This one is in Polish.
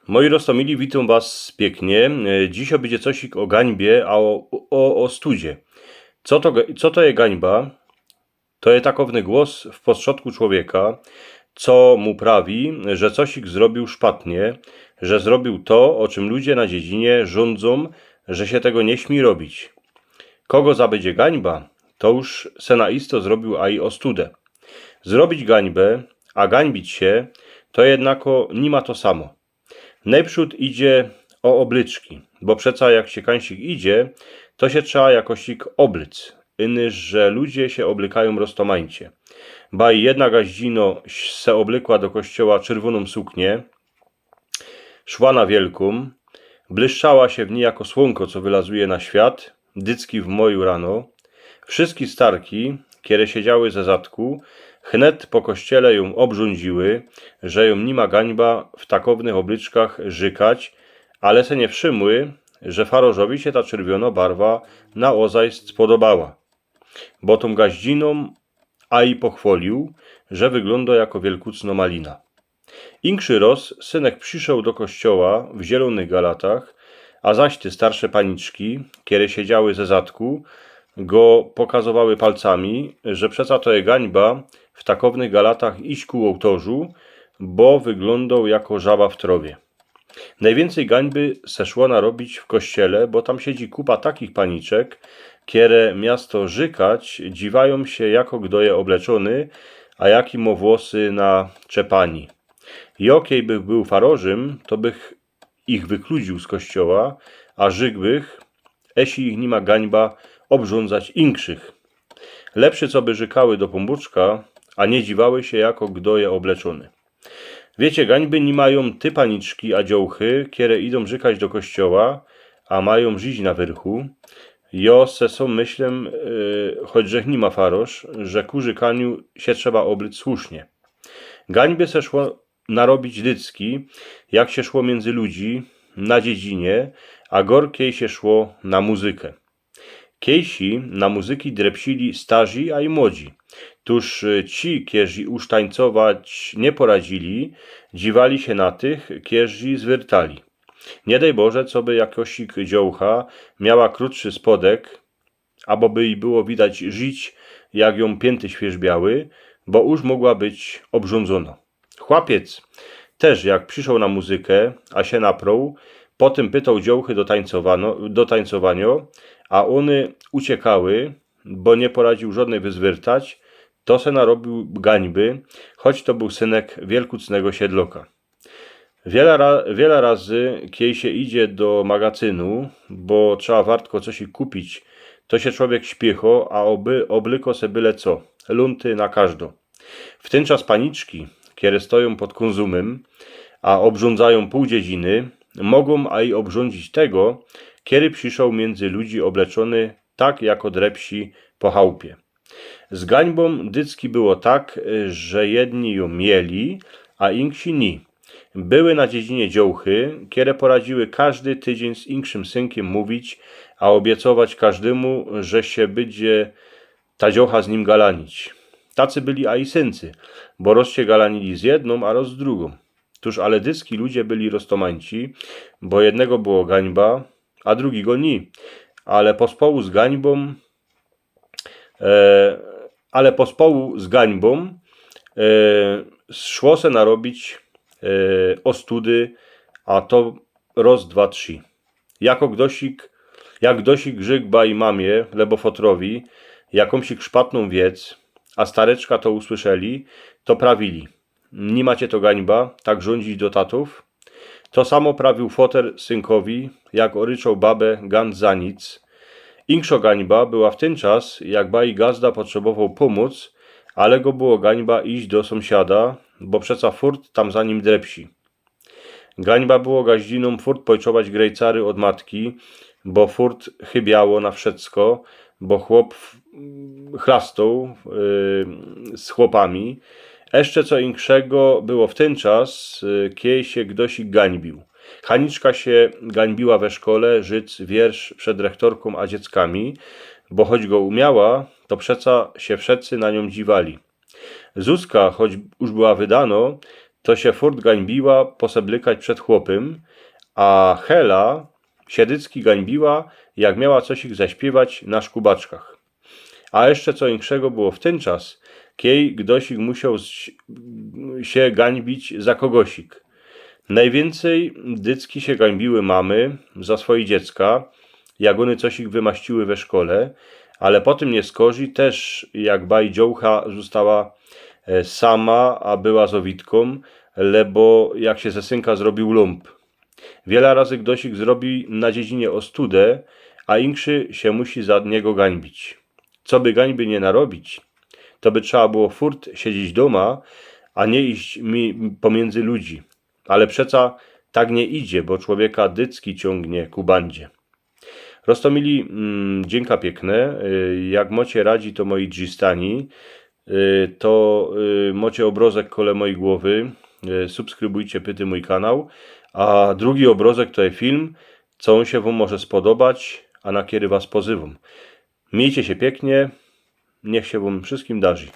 Moi Rostomili, witam was pięknie. Dziś będzie cosik o gańbie, a o studzie. Co to jest gańba? To jest takowny głos w podszodku człowieka, co mu prawi, że cosik zrobił szpatnie, że zrobił to, o czym ludzie na dziedzinie rządzą, że się tego nie śmi robić. Kogo zabędzie gańba, to już se naisto zrobił a i ostudę. Zrobić gańbę, a gańbić się, to jednako nie ma to samo. Najprzód idzie o oblyczki, bo przeca jak się kańsik idzie, to się trzeba jakosik oblyc, inny, że ludzie się oblykają roztomańcie. Ba i jedna gaździno se oblykła do kościoła czerwoną suknię, szła na wielką, błyszczała się w niej jako słonko, co wylazuje na świat, dycki w moju rano. Wszystkie starki, kiedy siedziały ze zadku, chnet po kościele ją obrządziły, że ją nima gańba w takownych oblyczkach żykać, ale se nie wszymły, że farożowi się ta czerwono barwa na ozajst spodobała. Bo tą gaździną a i pochwolił, że wygląda jako wielkucno malina. Inkszy roz synek przyszedł do kościoła w zielonych galatach, a zaś ty starsze paniczki, kiedy siedziały ze zadku, go pokazowały palcami, że przeca to jest gańba w takownych galatach iść ku ołtarzu, bo wyglądał jako żaba w trowie. Najwięcej gańby se szło narobić w kościele, bo tam siedzi kupa takich paniczek, kiere miasto żykać, dziwają się jako kdo je obleczony, a jaki mo włosy na czepani. Jokiej bych był farożym, to bych ich wykludził z kościoła, a żykbych, esi ich nima gańba obrządzać inkrzych. Lepszy, co by żykały do pombuczka, a nie dziwały się jako kdo je obleczony. Wiecie, gańby nie mają ty paniczki, a dziołchy, kiere idą żykać do kościoła, a mają żyć na wyrchu. Jo se są myślę, choćże nie ma faroż, że ku żykaniu się trzeba obryć słusznie. Gańby se szło narobić dycki, jak się szło między ludzi, na dziedzinie, a gorkiej się szło na muzykę. Kiejsi na muzyki drepsili starzy, a i młodzi. Tuż ci, kierzy już tańcować nie poradzili, dziwali się na tych, kierzy zwyrtali. Nie daj Boże, co by jakosik dziołcha miała krótszy spodek, abo by jej było widać żyć, jak ją pięty świeżbiały, bo już mogła być obrządzona. Chłapiec też, jak przyszedł na muzykę, a się naprął, potem pytał dziołchy do tańcowania, a one uciekały, bo nie poradził żadnej wyzwyrtać, to se narobił gańby, choć to był synek wielkucnego siedloka. Wiele razy, kiedy się idzie do magazynu, bo trzeba wartko coś kupić, to się człowiek śpiecho, a oblyko se byle co, lunty na każdo. W ten czas paniczki, kiedy stoją pod konzumem, a obrządzają pół dziedziny, mogą a i obrządzić tego, kiedy przyszedł między ludzi obleczony tak jako drepsi po chałupie. Z gańbą dycki było tak, że jedni ją mieli, a inksi ni. Były na dziedzinie dziołchy, kiedy poradziły każdy tydzień z inkszym synkiem mówić, a obiecować każdemu, że się będzie ta dziołcha z nim galanić. Tacy byli a i syncy, bo roz się galanili z jedną, a roz z drugą. Tuż ale dycki ludzie byli roztomańci, bo jednego było gańba, a drugiego ni. Ale pospołu z gańbą szło se narobić ostudy, a to roz, dwa, trzy. Jak gdosik żyk i mamie, lebo fotrowi, jakąsik szpatną wiec, a stareczka to usłyszeli, to prawili. Nie macie to gańba, tak rządzić do tatów. To samo prawił foter synkowi, jak oryczał babę gan za nic. Inkszo gańba była w ten czas, jak baj gazda potrzebował pomóc, ale go było gańba iść do sąsiada, bo przeca furt tam za nim drepsi. Gańba było gaździną furt pojczować grejcary od matki, bo furt chybiało na wszystko, bo chłop chlastał z chłopami. Jeszcze co inkszego było w ten czas, kiedy się gdosik gańbił. Haniczka się gańbiła we szkole, życ wiersz przed rektorką a dzieckami, bo choć go umiała, to przeca się wszyscy na nią dziwali. Zuzka, choć już była wydano, to się furt gańbiła poseblykać przed chłopym, a Hela siedycki gańbiła, jak miała coś ich zaśpiewać na szkubaczkach. A jeszcze co inszego było w ten czas, kiej gdosik musiał się gańbić za kogosik. Najwięcej dycki się gańbiły mamy za swoje dziecka, jak one coś ich wymaściły we szkole, ale po tym nie skorzy też, jak bajdziołcha została sama, a była z owitką, lebo jak się ze synka zrobił lump. Wiele razy gdosik zrobi na dziedzinie ostudę, a inkszy się musi za niego gańbić. Co by gańby nie narobić, to by trzeba było furt siedzieć doma, a nie iść pomiędzy ludzi. Ale przeca tak nie idzie, bo człowieka dycki ciągnie ku bandzie. Rostomili, dzięka piękne. Jak mocie radzi to moi dżistani, to mocie obrozek kole mojej głowy. Subskrybujcie pyty mój kanał. A drugi obrozek to jest film, co on się wam może spodobać, a na kiedy was pozywam. Miejcie się pięknie, niech się wam wszystkim darzy.